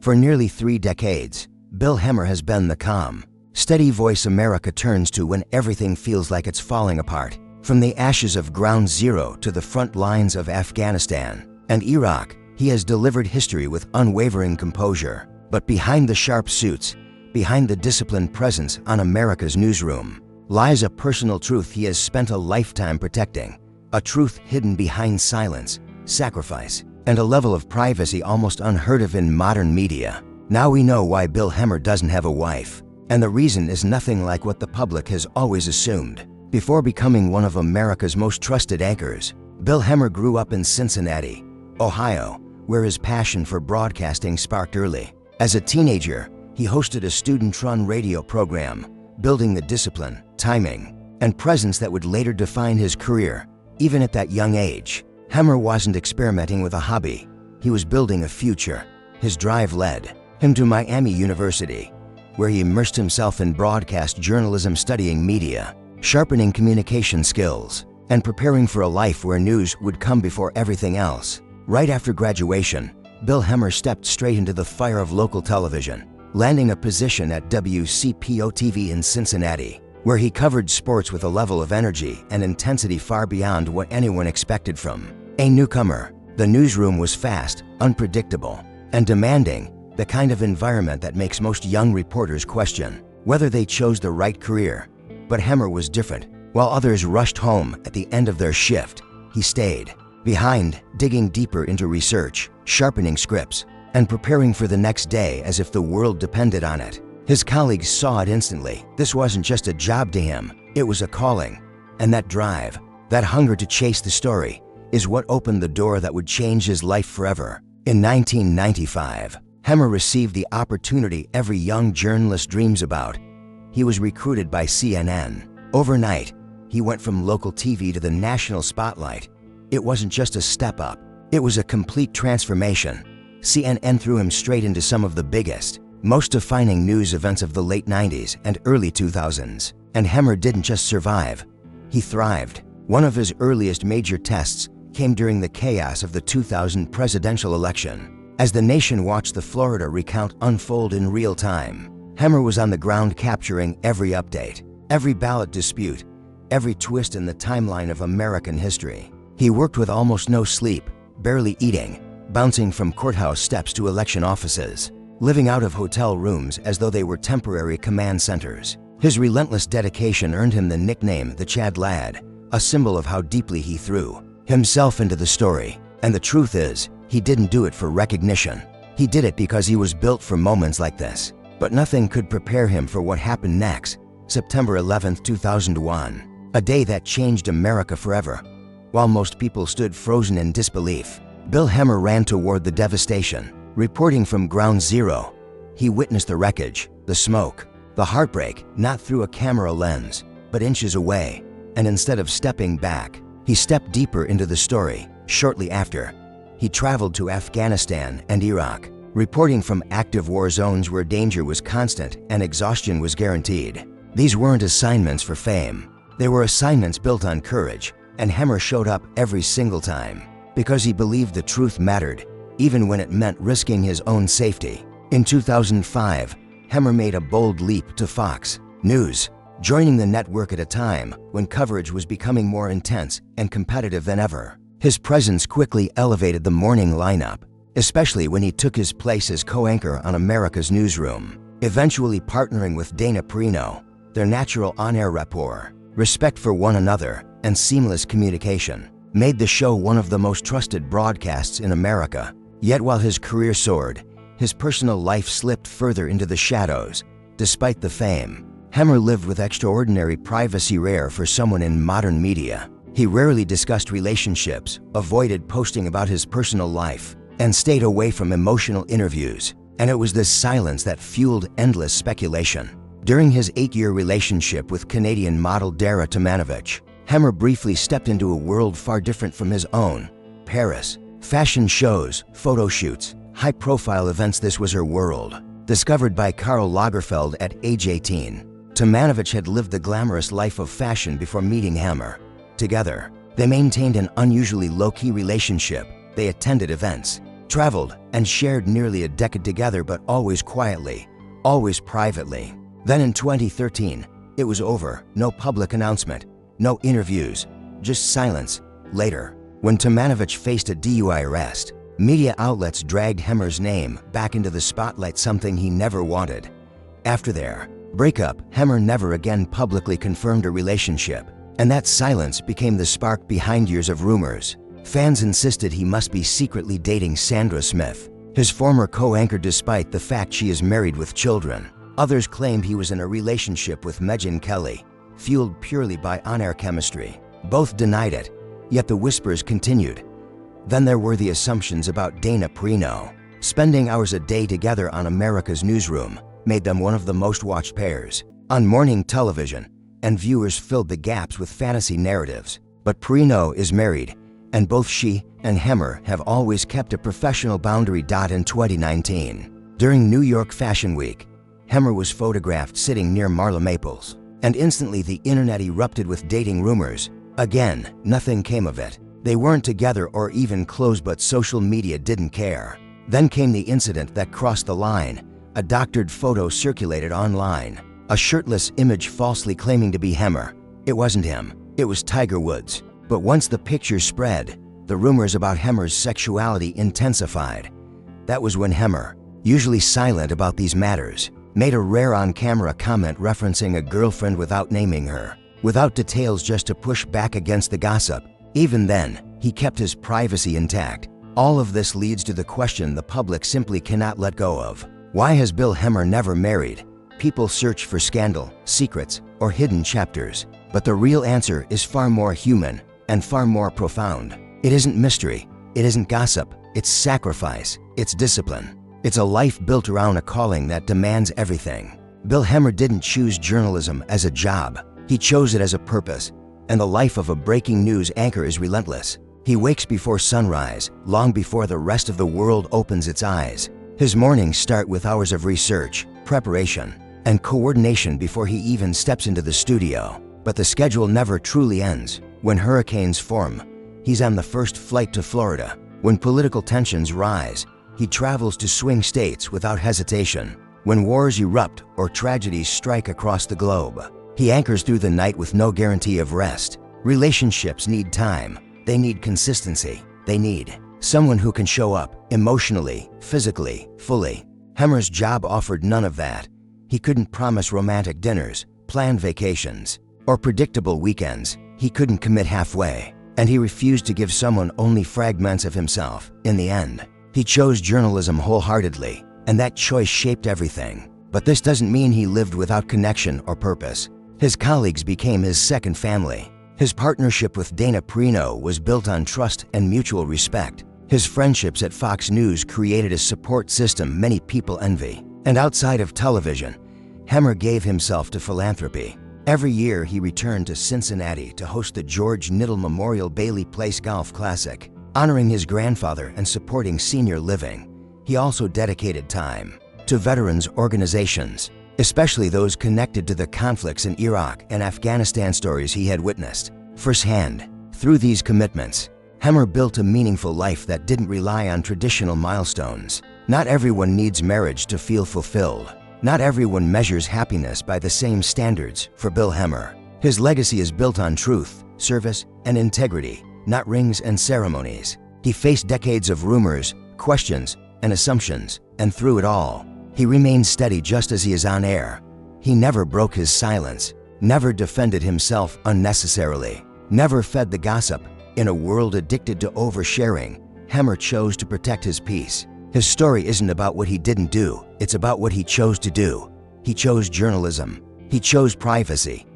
For nearly 3 decades, Bill Hemmer has been the calm, steady voice America turns to when everything feels like it's falling apart. From the ashes of Ground Zero to the front lines of Afghanistan and Iraq, he has delivered history with unwavering composure. But behind the sharp suits, behind the disciplined presence on America's newsroom, lies a personal truth he has spent a lifetime protecting. A truth hidden behind silence, sacrifice, and a level of privacy almost unheard of in modern media. Now we know why Bill Hemmer doesn't have a wife, and the reason is nothing like what the public has always assumed. Before becoming one of America's most trusted anchors, Bill Hemmer grew up in Cincinnati, Ohio, where his passion for broadcasting sparked early. As a teenager, he hosted a student-run radio program, building the discipline, timing, and presence that would later define his career. Even at that young age, Hemmer wasn't experimenting with a hobby. He was building a future. His drive led him to Miami University, where he immersed himself in broadcast journalism, studying media, sharpening communication skills, and preparing for a life where news would come before everything else. Right after graduation, Bill Hemmer stepped straight into the fire of local television, landing a position at WCPO-TV in Cincinnati, where he covered sports with a level of energy and intensity far beyond what anyone expected from a newcomer. The newsroom was fast, unpredictable, and demanding, the kind of environment that makes most young reporters question whether they chose the right career. But Hemmer was different. While others rushed home at the end of their shift, he stayed behind, digging deeper into research, sharpening scripts, and preparing for the next day as if the world depended on it. His colleagues saw it instantly. This wasn't just a job to him, it was a calling. And that drive, that hunger to chase the story, is what opened the door that would change his life forever. In 1995, Hemmer received the opportunity every young journalist dreams about. He was recruited by CNN. Overnight, he went from local TV to the national spotlight. It wasn't just a step up, it was a complete transformation. CNN threw him straight into some of the biggest, most defining news events of the late 90s and early 2000s. And Hemmer didn't just survive, he thrived. One of his earliest major tests came during the chaos of the 2000 presidential election. As the nation watched the Florida recount unfold in real time, Hemmer was on the ground capturing every update, every ballot dispute, every twist in the timeline of American history. He worked with almost no sleep, barely eating, bouncing from courthouse steps to election offices, living out of hotel rooms as though they were temporary command centers. His relentless dedication earned him the nickname the Chad Lad, a symbol of how deeply he threw himself into the story. And the truth is, he didn't do it for recognition. He did it because he was built for moments like this. But nothing could prepare him for what happened next. September 11, 2001, a day that changed America forever. While most people stood frozen in disbelief, Bill Hemmer ran toward the devastation. Reporting from Ground Zero, he witnessed the wreckage, the smoke, the heartbreak, not through a camera lens, but inches away. And instead of stepping back, he stepped deeper into the story. Shortly after, he traveled to Afghanistan and Iraq, reporting from active war zones where danger was constant and exhaustion was guaranteed. These weren't assignments for fame. They were assignments built on courage, and Hemmer showed up every single time because he believed the truth mattered, even when it meant risking his own safety. In 2005, Hemmer made a bold leap to Fox News, joining the network at a time when coverage was becoming more intense and competitive than ever. His presence quickly elevated the morning lineup, especially when he took his place as co-anchor on America's Newsroom, eventually partnering with Dana Perino. Their natural on-air rapport, respect for one another, and seamless communication made the show one of the most trusted broadcasts in America. Yet while his career soared, his personal life slipped further into the shadows. Despite the fame, Hemmer lived with extraordinary privacy, rare for someone in modern media. He rarely discussed relationships, avoided posting about his personal life, and stayed away from emotional interviews. And it was this silence that fueled endless speculation. During his 8-year relationship with Canadian model Dara Tomanovic, Hemmer briefly stepped into a world far different from his own. Paris, fashion shows, photo shoots, high-profile events. This was her world. Discovered by Karl Lagerfeld at age 18, Tomanovic had lived the glamorous life of fashion before meeting Hemmer. Together, they maintained an unusually low-key relationship. They attended events, traveled, and shared nearly a decade together, but always quietly, always privately. Then in 2013, it was over. No public announcement, no interviews, just silence. Later, when Tomanovich faced a DUI arrest, media outlets dragged Hemmer's name back into the spotlight, something he never wanted. After their breakup, Hemmer never again publicly confirmed a relationship, and that silence became the spark behind years of rumors. Fans insisted he must be secretly dating Sandra Smith, his former co-anchor, despite the fact she is married with children. Others claimed he was in a relationship with Megyn Kelly, fueled purely by on-air chemistry. Both denied it, yet the whispers continued. Then there were the assumptions about Dana Perino. Spending hours a day together on America's Newsroom made them one of the most watched pairs on morning television, and viewers filled the gaps with fantasy narratives. But Perino is married, and both she and Hemmer have always kept a professional boundary. In 2019, during New York Fashion Week, Hemmer was photographed sitting near Marla Maples, and instantly the internet erupted with dating rumors. Again, nothing came of it. They weren't together or even close, but social media didn't care. Then came the incident that crossed the line. A doctored photo circulated online, a shirtless image falsely claiming to be Hemmer. It wasn't him, it was Tiger Woods. But once the picture spread, the rumors about Hemmer's sexuality intensified. That was when Hemmer, usually silent about these matters, made a rare on-camera comment referencing a girlfriend without naming her, without details, just to push back against the gossip. Even then, he kept his privacy intact. All of this leads to the question the public simply cannot let go of. Why has Bill Hemmer never married? People search for scandal, secrets, or hidden chapters. But the real answer is far more human and far more profound. It isn't mystery, it isn't gossip, it's sacrifice, it's discipline. It's a life built around a calling that demands everything. Bill Hemmer didn't choose journalism as a job, he chose it as a purpose. And the life of a breaking news anchor is relentless. He wakes before sunrise, long before the rest of the world opens its eyes. His mornings start with hours of research, preparation, and coordination before he even steps into the studio. But the schedule never truly ends. When hurricanes form, he's on the first flight to Florida. When political tensions rise, he travels to swing states without hesitation. When wars erupt or tragedies strike across the globe, he anchors through the night with no guarantee of rest. Relationships need time. They need consistency. They need someone who can show up emotionally, physically, fully. Hemmer's job offered none of that. He couldn't promise romantic dinners, planned vacations, or predictable weekends. He couldn't commit halfway, and he refused to give someone only fragments of himself. In the end, he chose journalism wholeheartedly, and that choice shaped everything. But this doesn't mean he lived without connection or purpose. His colleagues became his second family. His partnership with Dana Perino was built on trust and mutual respect. His friendships at Fox News created a support system many people envy. And outside of television, Hemmer gave himself to philanthropy. Every year he returned to Cincinnati to host the George Nittle Memorial Bailey Place Golf Classic, honoring his grandfather and supporting senior living. He also dedicated time to veterans organizations, especially those connected to the conflicts in Iraq and Afghanistan, stories he had witnessed firsthand. Through these commitments, Hemmer built a meaningful life that didn't rely on traditional milestones. Not everyone needs marriage to feel fulfilled. Not everyone measures happiness by the same standards. For Bill Hemmer, his legacy is built on truth, service, and integrity, not rings and ceremonies. He faced decades of rumors, questions, and assumptions, and through it all, he remained steady just as he is on air. He never broke his silence, never defended himself unnecessarily, never fed the gossip. In a world addicted to oversharing, Hemmer chose to protect his peace. His story isn't about what he didn't do, it's about what he chose to do. He chose journalism. He chose privacy.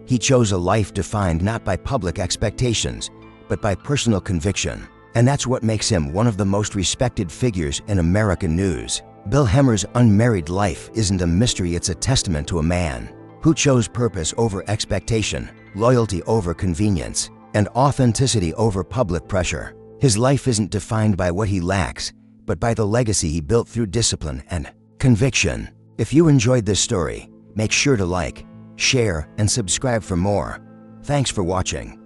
He chose a life defined not by public expectations, but by personal conviction. And that's what makes him one of the most respected figures in American news. Bill Hemmer's unmarried life isn't a mystery, it's a testament to a man who chose purpose over expectation, loyalty over convenience, and authenticity over public pressure. His life isn't defined by what he lacks, but by the legacy he built through discipline and conviction. If you enjoyed this story, make sure to like, share, and subscribe for more. Thanks for watching.